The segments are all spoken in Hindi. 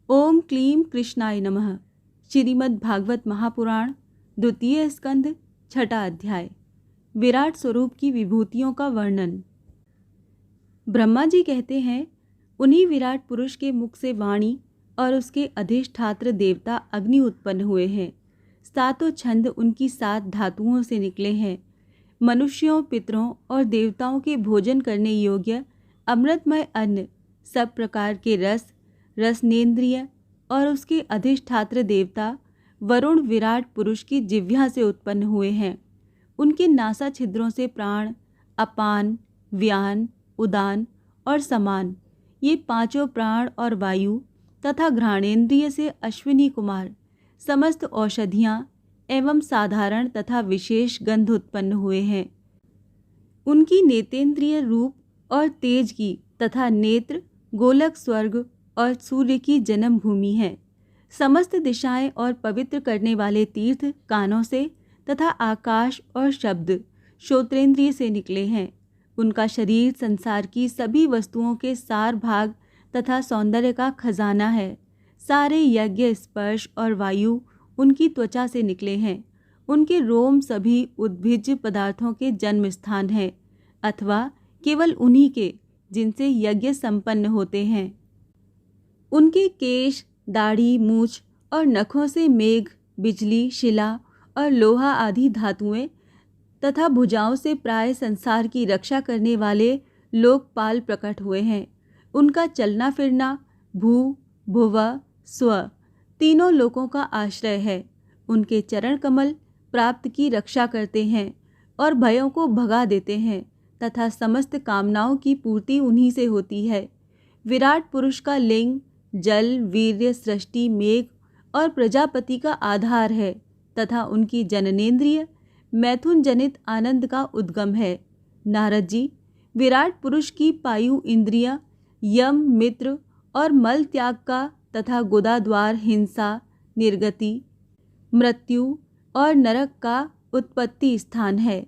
ओम क्लीं कृष्णाय नमः। श्रीमद् भागवत महापुराण द्वितीय स्कंद छठा अध्याय। विराट स्वरूप की विभूतियों का वर्णन। ब्रह्मा जी कहते हैं, उन्हीं विराट पुरुष के मुख से वाणी और उसके अधिष्ठात्र देवता अग्नि उत्पन्न हुए हैं। सातों छंद उनकी 7 धातुओं से निकले हैं। मनुष्यों, पितरों और देवताओं के भोजन करने योग्य अमृतमय अन्न, सब प्रकार के रस, रसनेन्द्रिय और उसके अधिष्ठात्र देवता वरुण विराट पुरुष की जिह्वा से उत्पन्न हुए हैं। उनके नासा छिद्रों से प्राण, अपान, व्यान, उदान और समान, ये पांचों प्राण और वायु तथा घ्राणेन्द्रिय से अश्विनी कुमार, समस्त औषधियाँ एवं साधारण तथा विशेष गंध उत्पन्न हुए हैं। उनकी नेतेंद्रिय रूप और तेज की तथा नेत्र गोलक स्वर्ग और सूर्य की जन्म भूमि है। समस्त दिशाएं और पवित्र करने वाले तीर्थ कानों से तथा आकाश और शब्द श्रोत्रेंद्रिय से निकले हैं। उनका शरीर संसार की सभी वस्तुओं के सार भाग तथा सौंदर्य का खजाना है। सारे यज्ञ, स्पर्श और वायु उनकी त्वचा से निकले हैं। उनके रोम सभी उद्भिज्ज पदार्थों के जन्म स्थान है, अथवा केवल उन्हीं के जिनसे यज्ञ संपन्न होते हैं। उनके केश, दाढ़ी, मूछ और नखों से मेघ, बिजली, शिला और लोहा आदि धातुएं तथा भुजाओं से प्राय संसार की रक्षा करने वाले लोकपाल प्रकट हुए हैं। उनका चलना फिरना भू, भुव, स्व तीनों लोकों का आश्रय है। उनके चरण कमल प्राप्त की रक्षा करते हैं और भयों को भगा देते हैं तथा समस्त कामनाओं की पूर्ति उन्हीं से होती है। विराट पुरुष का लिंग जल, वीर्य, सृष्टि, मेघ और प्रजापति का आधार है तथा उनकी जननेन्द्रिय मैथुन जनित आनंद का उद्गम है। नारद जी, विराट पुरुष की पायु इंद्रिया यम, मित्र और मल त्याग का तथा गुदाद्वार हिंसा, निर्गति, मृत्यु और नरक का उत्पत्ति स्थान है।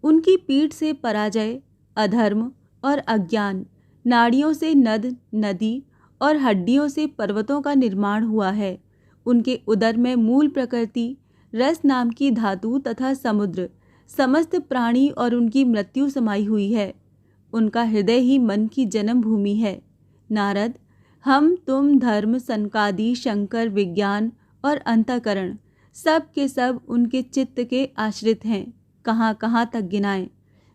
उनकी पीठ से पराजय, अधर्म और अज्ञान, नाड़ियों से नद, नदी और हड्डियों से पर्वतों का निर्माण हुआ है। उनके उदर में मूल प्रकृति, रस नाम की धातु तथा समुद्र, समस्त प्राणी और उनकी मृत्यु समाई हुई है। उनका हृदय ही मन की जन्म भूमि है। नारद, हम तुम धर्म, सनकादि, शंकर, विज्ञान और अंतःकरण सब के सब उनके चित्त के आश्रित हैं। कहाँ कहाँ तक गिनाएं।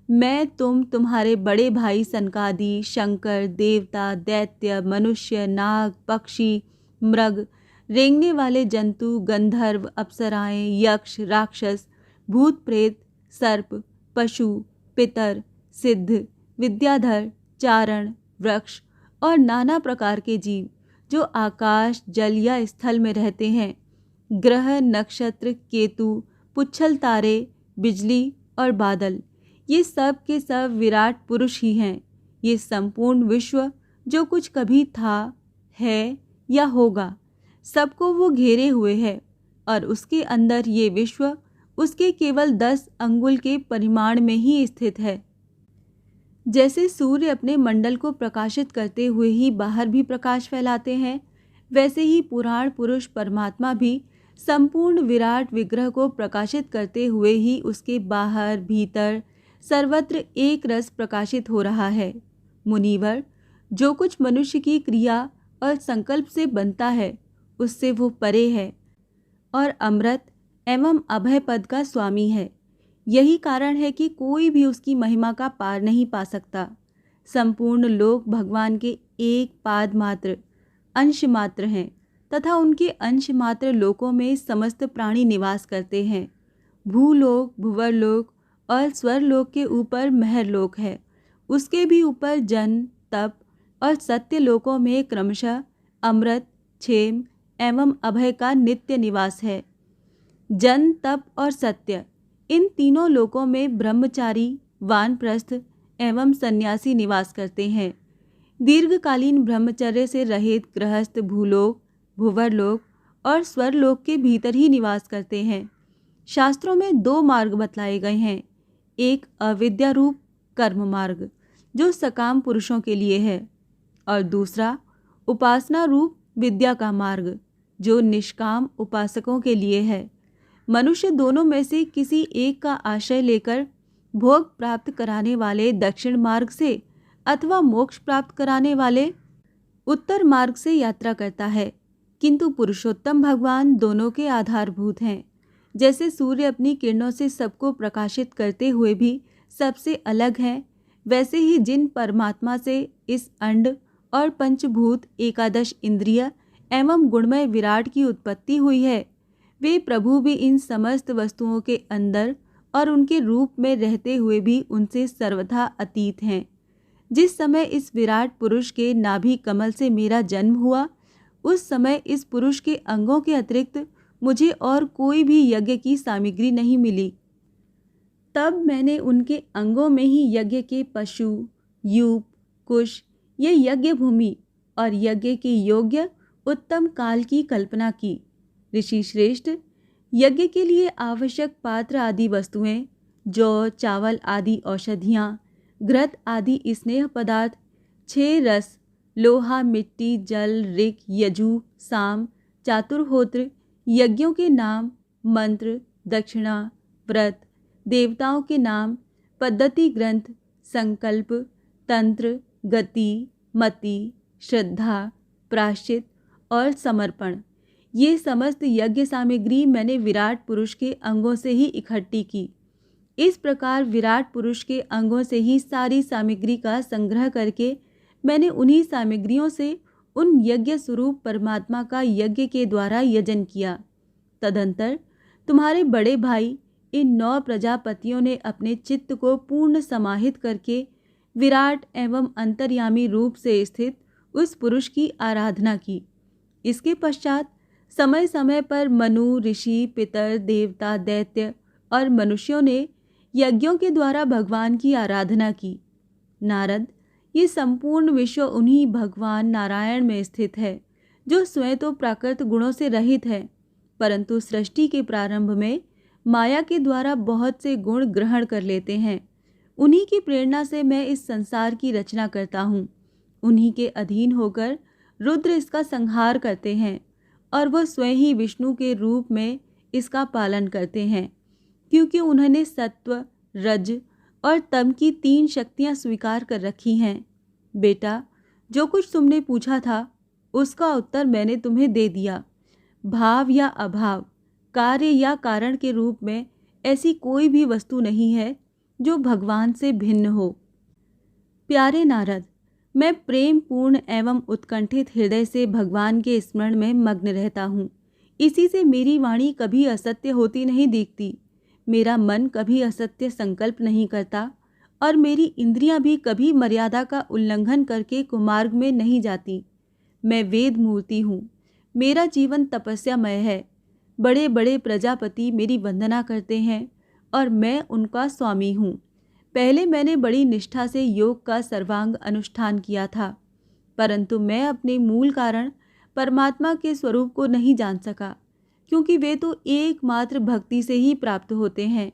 मैं तुम्हारे बड़े भाई सनकादि, शंकर, देवता, दैत्य, मनुष्य, नाग, पक्षी, मृग, रेंगने वाले जंतु, गंधर्व, अप्सराएं, यक्ष, राक्षस, भूत प्रेत, सर्प, पशु, पितर, सिद्ध, विद्याधर, चारण, वृक्ष और नाना प्रकार के जीव जो आकाश, जल या स्थल में रहते हैं, ग्रह, नक्षत्र, केतु, पुच्छल तारे, बिजली और बादल, ये सब के सब विराट पुरुष ही हैं। ये संपूर्ण विश्व जो कुछ कभी था, है या होगा, सबको वो घेरे हुए है और उसके अंदर ये विश्व उसके केवल 10 अंगुल के परिमाण में ही स्थित है। जैसे सूर्य अपने मंडल को प्रकाशित करते हुए ही बाहर भी प्रकाश फैलाते हैं, वैसे ही पुराण पुरुष परमात्मा भी संपूर्ण विराट विग्रह को प्रकाशित करते हुए ही उसके बाहर भीतर सर्वत्र एक रस प्रकाशित हो रहा है। मुनिवर, जो कुछ मनुष्य की क्रिया और संकल्प से बनता है उससे वो परे है और अमृत एवं अभय पद का स्वामी है। यही कारण है कि कोई भी उसकी महिमा का पार नहीं पा सकता। संपूर्ण लोक भगवान के एक पाद मात्र, अंश मात्र हैं तथा उनके अंश मात्र लोकों में समस्त प्राणी निवास करते हैं। भूलोक, भुवरलोक और स्वरलोक के ऊपर महरलोक है। उसके भी ऊपर जन, तप और सत्य लोकों में क्रमशः अमृत, क्षेम एवं अभय का नित्य निवास है। जन, तप और सत्य, इन तीनों लोकों में ब्रह्मचारी, वानप्रस्थ एवं सन्यासी निवास करते हैं। दीर्घकालीन ब्रह्मचर्य से रहित गृहस्थ भूलोक, भुवरलोक और स्वरलोक के भीतर ही निवास करते हैं। शास्त्रों में 2 मार्ग बतलाए गए हैं। एक अविद्या रूप कर्म मार्ग जो सकाम पुरुषों के लिए है, और दूसरा उपासना रूप विद्या का मार्ग, जो निष्काम उपासकों के लिए है। मनुष्य दोनों में से किसी एक का आश्रय लेकर भोग प्राप्त कराने वाले दक्षिण मार्ग से अथवा मोक्ष प्राप्त कराने वाले उत्तर मार्ग से यात्रा करता है, किंतु पुरुषोत्तम भगवान दोनों के आधारभूत हैं। जैसे सूर्य अपनी किरणों से सबको प्रकाशित करते हुए भी सबसे अलग हैं, वैसे ही जिन परमात्मा से इस अंड और पंचभूत एकादश इंद्रिय एवं गुणमय विराट की उत्पत्ति हुई है, वे प्रभु भी इन समस्त वस्तुओं के अंदर और उनके रूप में रहते हुए भी उनसे सर्वथा अतीत हैं। जिस समय इस विराट पुरुष के नाभि कमल से मेरा जन्म हुआ, उस समय इस पुरुष के अंगों के अतिरिक्त मुझे और कोई भी यज्ञ की सामग्री नहीं मिली। तब मैंने उनके अंगों में ही यज्ञ के पशु, यूप, कुश, ये यज्ञ भूमि और यज्ञ के योग्य उत्तम काल की कल्पना की। ऋषि श्रेष्ठ, यज्ञ के लिए आवश्यक पात्र आदि वस्तुएं, जौ, चावल आदि औषधियाँ, घृत आदि स्नेह पदार्थ, 6 रस, लोहा, मिट्टी, जल, ऋक, यजु, साम, चातुर्होत्र, यज्ञों के नाम, मंत्र, दक्षिणा, व्रत, देवताओं के नाम, पद्धति ग्रंथ, संकल्प, तंत्र, गति, मति, श्रद्धा, प्रायश्चित और समर्पण, ये समस्त यज्ञ सामग्री मैंने विराट पुरुष के अंगों से ही इकट्ठी की। इस प्रकार विराट पुरुष के अंगों से ही सारी सामग्री का संग्रह करके मैंने उन्हीं सामग्रियों से उन यज्ञ स्वरूप परमात्मा का यज्ञ के द्वारा यजन किया। तदंतर तुम्हारे बड़े भाई इन 9 प्रजापतियों ने अपने चित्त को पूर्ण समाहित करके विराट एवं अंतर्यामी रूप से स्थित उस पुरुष की आराधना की। इसके पश्चात समय समय पर मनु, ऋषि, पितर, देवता, दैत्य और मनुष्यों ने यज्ञों के द्वारा भगवान की आराधना की। नारद, ये संपूर्ण विश्व उन्हीं भगवान नारायण में स्थित है, जो स्वयं तो प्राकृत गुणों से रहित है, परंतु सृष्टि के प्रारंभ में माया के द्वारा बहुत से गुण ग्रहण कर लेते हैं। उन्हीं की प्रेरणा से मैं इस संसार की रचना करता हूँ। उन्हीं के अधीन होकर रुद्र इसका संहार करते हैं और वह स्वयं ही विष्णु के रूप में इसका पालन करते हैं, क्योंकि उन्होंने सत्व, रज और तम की 3 शक्तियाँ स्वीकार कर रखी हैं। बेटा, जो कुछ तुमने पूछा था उसका उत्तर मैंने तुम्हें दे दिया। भाव या अभाव, कार्य या कारण के रूप में ऐसी कोई भी वस्तु नहीं है जो भगवान से भिन्न हो। प्यारे नारद, मैं प्रेम पूर्ण एवं उत्कंठित हृदय से भगवान के स्मरण में मग्न रहता हूँ। इसी से मेरी वाणी कभी असत्य होती नहीं दिखती, मेरा मन कभी असत्य संकल्प नहीं करता और मेरी इंद्रियां भी कभी मर्यादा का उल्लंघन करके कुमार्ग में नहीं जाती। मैं वेद मूर्ति हूँ, मेरा जीवन तपस्यामय है। बड़े बड़े प्रजापति मेरी वंदना करते हैं और मैं उनका स्वामी हूँ। पहले मैंने बड़ी निष्ठा से योग का सर्वांग अनुष्ठान किया था, परंतु मैं अपने मूल कारण परमात्मा के स्वरूप को नहीं जान सका, क्योंकि वे तो एकमात्र भक्ति से ही प्राप्त होते हैं।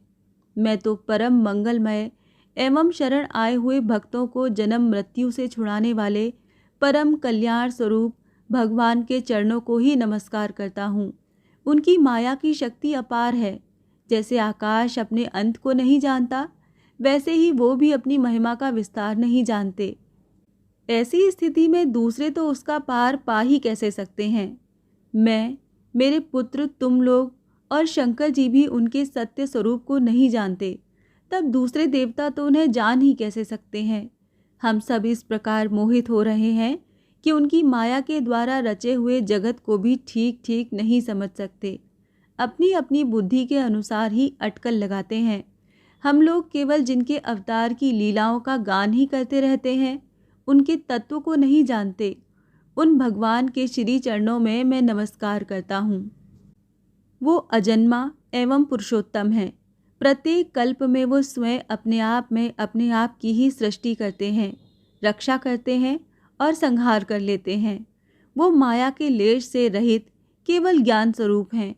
मैं तो परम मंगलमय एवं शरण आए हुए भक्तों को जन्म मृत्यु से छुड़ाने वाले परम कल्याण स्वरूप भगवान के चरणों को ही नमस्कार करता हूँ। उनकी माया की शक्ति अपार है। जैसे आकाश अपने अंत को नहीं जानता, वैसे ही वो भी अपनी महिमा का विस्तार नहीं जानते। ऐसी स्थिति में दूसरे तो उसका पार पा ही कैसे सकते हैं। मैं, मेरे पुत्र, तुम लोग और शंकर जी भी उनके सत्य स्वरूप को नहीं जानते, तब दूसरे देवता तो उन्हें जान ही कैसे सकते हैं। हम सब इस प्रकार मोहित हो रहे हैं कि उनकी माया के द्वारा रचे हुए जगत को भी ठीक ठीक नहीं समझ सकते। अपनी अपनी बुद्धि के अनुसार ही अटकल लगाते हैं। हम लोग केवल जिनके अवतार की लीलाओं का गान ही करते रहते हैं, उनके तत्व को नहीं जानते। उन भगवान के श्री चरणों में मैं नमस्कार करता हूँ। वो अजन्मा एवं पुरुषोत्तम हैं। प्रत्येक कल्प में वो स्वयं अपने आप में अपने आप की ही सृष्टि करते हैं, रक्षा करते हैं और संहार कर लेते हैं। वो माया के लेश से रहित केवल ज्ञान स्वरूप हैं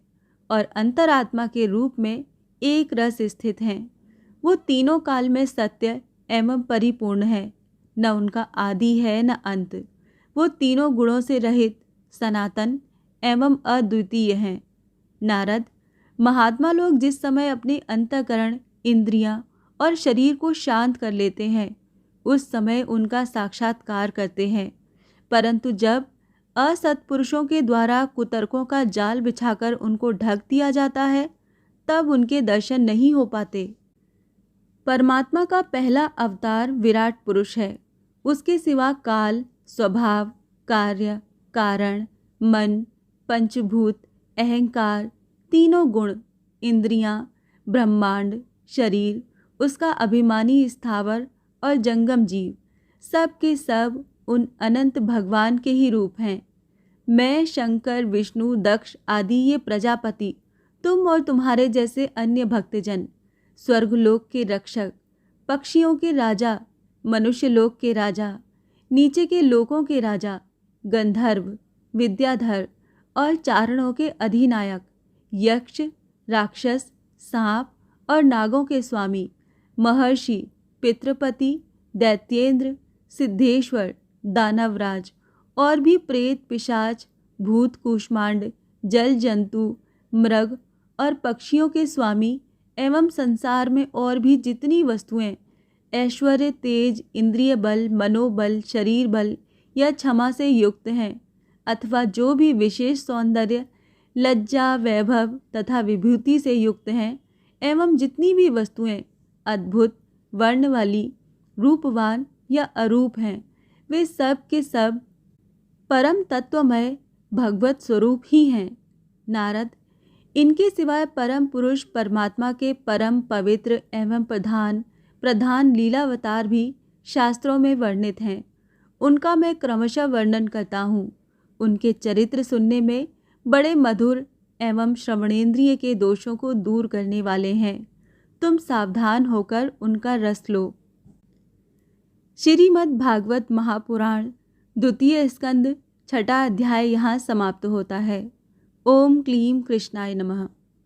और अंतरात्मा के रूप में एक रस स्थित हैं। वो तीनों काल में सत्य एवं परिपूर्ण है, न उनका आदि है न अंत। वो तीनों गुणों से रहित सनातन एवं अद्वितीय हैं। नारद, महात्मा लोग जिस समय अपने अंतःकरण, इंद्रियां और शरीर को शांत कर लेते हैं उस समय उनका साक्षात्कार करते हैं, परंतु जब असत्पुरुषों के द्वारा कुतर्कों का जाल बिछाकर उनको ढक दिया जाता है तब उनके दर्शन नहीं हो पाते। परमात्मा का पहला अवतार विराट पुरुष है। उसके सिवा काल, स्वभाव, कार्य, कारण, मन, पंचभूत, अहंकार, तीनों गुण, इंद्रियां, ब्रह्मांड, शरीर, उसका अभिमानी स्थावर और जंगम जीव, सब के सब उन अनंत भगवान के ही रूप हैं। मैं, शंकर, विष्णु, दक्ष आदि ये प्रजापति, तुम और तुम्हारे जैसे अन्य भक्तजन, स्वर्गलोक के रक्षक, पक्षियों के राजा, मनुष्य लोक के राजा, नीचे के लोकों के राजा, गंधर्व, विद्याधर और चारणों के अधिनायक, यक्ष, राक्षस, सांप और नागों के स्वामी, महर्षि, पितृपति, दैत्येंद्र, सिद्धेश्वर, दानवराज और भी प्रेत, पिशाच, भूत, कूष्मांड, जल जंतु, मृग और पक्षियों के स्वामी एवं संसार में और भी जितनी वस्तुएं ऐश्वर्य, तेज, इंद्रिय बल, मनोबल, शरीर बल या क्षमा से युक्त हैं अथवा जो भी विशेष सौंदर्य, लज्जा, वैभव तथा विभूति से युक्त हैं एवं जितनी भी वस्तुएं अद्भुत, वर्ण वाली, रूपवान या अरूप हैं, वे सब के सब परम तत्वमय भगवत स्वरूप ही हैं। नारद, इनके सिवाय परम पुरुष परमात्मा के परम पवित्र एवं प्रधान लीलावतार भी शास्त्रों में वर्णित हैं। उनका मैं क्रमशः वर्णन करता हूँ। उनके चरित्र सुनने में बड़े मधुर एवं श्रवणेंद्रिय के दोषों को दूर करने वाले हैं। तुम सावधान होकर उनका रस लो। श्रीमद् भागवत महापुराण द्वितीय स्कंद छठा अध्याय यहाँ समाप्त होता है। ओम क्लीं कृष्णाय नमः।